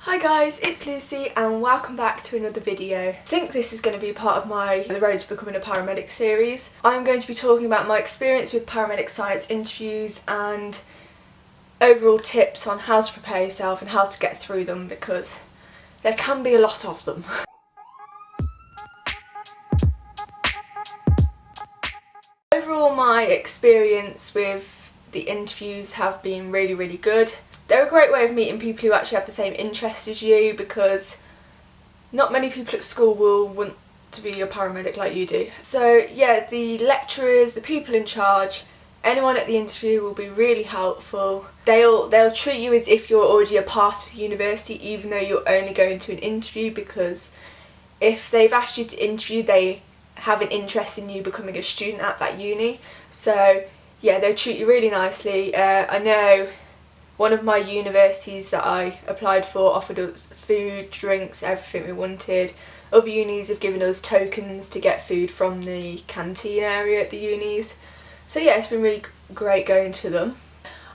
Hi guys, it's Lucy and welcome back to another video. I think this is going to be part of my The Road to Becoming a Paramedic series. I'm going to be talking about my experience with paramedic science interviews and overall tips on how to prepare yourself and how to get through them, because there can be a lot of them. Overall, my experience with the interviews have been really good. They're a great way of meeting people who actually have the same interests as you, because not many people at school will want to be a paramedic like you do. So yeah, the lecturers, the people in charge, anyone at the interview will be really helpful. They'll treat you as if you're already a part of the university, even though you're only going to an interview, because if they've asked you to interview, they have an interest in you becoming a student at that uni. So yeah, they'll treat you really nicely. I know one of my universities that I applied for offered us food, drinks, everything we wanted. Other unis have given us tokens to get food from the canteen area at the unis. So yeah, it's been really great going to them.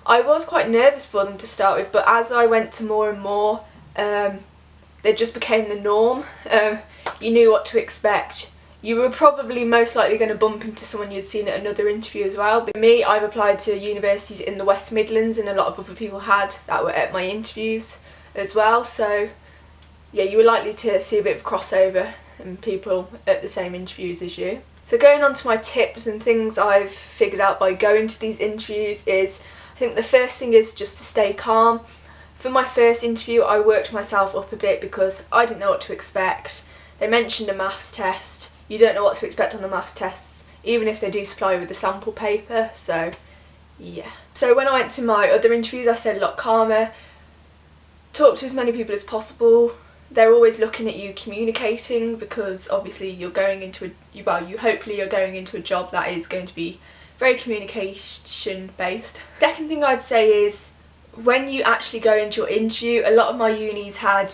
I was quite nervous for them to start with, but as I went to more and more, they just became the norm. You knew what to expect. You were probably most likely going to bump into someone you'd seen at another interview as well. But me, I've applied to universities in the West Midlands, and a lot of other people had that were at my interviews as well. So yeah, you were likely to see a bit of crossover and people at the same interviews as you. So going on to my tips and things I've figured out by going to these interviews is, I think the first thing is just to stay calm. For my first interview, I worked myself up a bit because I didn't know what to expect. They mentioned a maths test. You don't know what to expect on the maths tests, even if they do supply you with the sample paper, so yeah. So when I went to my other interviews, I stayed a lot calmer, talked to as many people as possible. They're always looking at you communicating, because obviously you're going into hopefully you're going into a job that is going to be very communication based. Second thing I'd say is, when you actually go into your interview, a lot of my unis had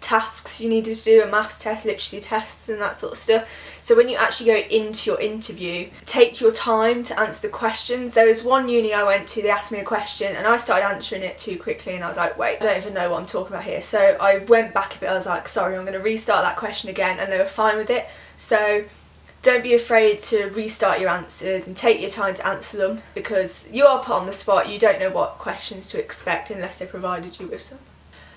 tasks you needed to do, a maths test, literacy tests and that sort of stuff. So when you actually go into your interview, take your time to answer the questions. There was one uni I went to, they asked me a question and I started answering it too quickly and I was like, wait, I don't even know what I'm talking about here. So I went back a bit, I was like, sorry, I'm going to restart that question again, and they were fine with it. So don't be afraid to restart your answers and take your time to answer them, because you are put on the spot. You don't know what questions to expect unless they provided you with some.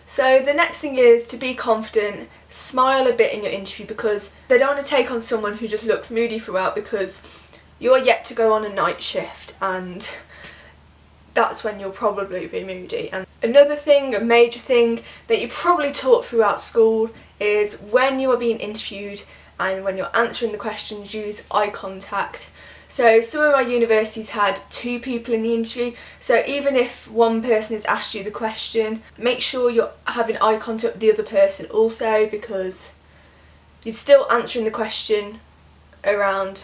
So the next thing is to be confident, smile a bit in your interview, because they don't want to take on someone who just looks moody throughout, because you're yet to go on a night shift and that's when you'll probably be moody. And another thing, a major thing that you probably taught throughout school, is when you are being interviewed and when you're answering the questions, use eye contact. So some of my universities had 2 people in the interview, so even if one person has asked you the question, make sure you're having eye contact with the other person also, because you're still answering the question around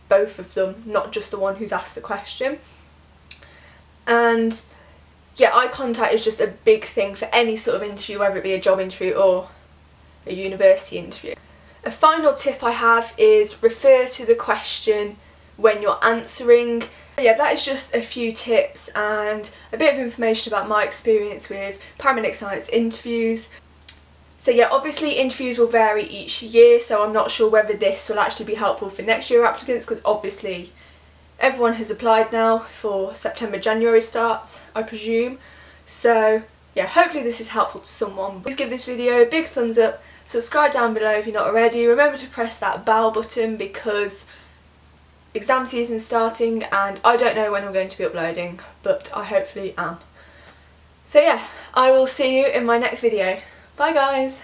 both of them, not just the one who's asked the question. And yeah, eye contact is just a big thing for any sort of interview, whether it be a job interview or a university interview. A final tip I have is refer to the question when you're answering. Yeah, that is just a few tips and a bit of information about my experience with paramedic science interviews. So yeah, obviously interviews will vary each year, so I'm not sure whether this will actually be helpful for next year applicants, because obviously everyone has applied now for September, January starts, I presume. So yeah, hopefully this is helpful to someone. Please give this video a big thumbs up, subscribe down below if you're not already, remember to press that bell button, because exam season's starting and I don't know when I'm going to be uploading, but I hopefully am. So yeah, I will see you in my next video. Bye guys!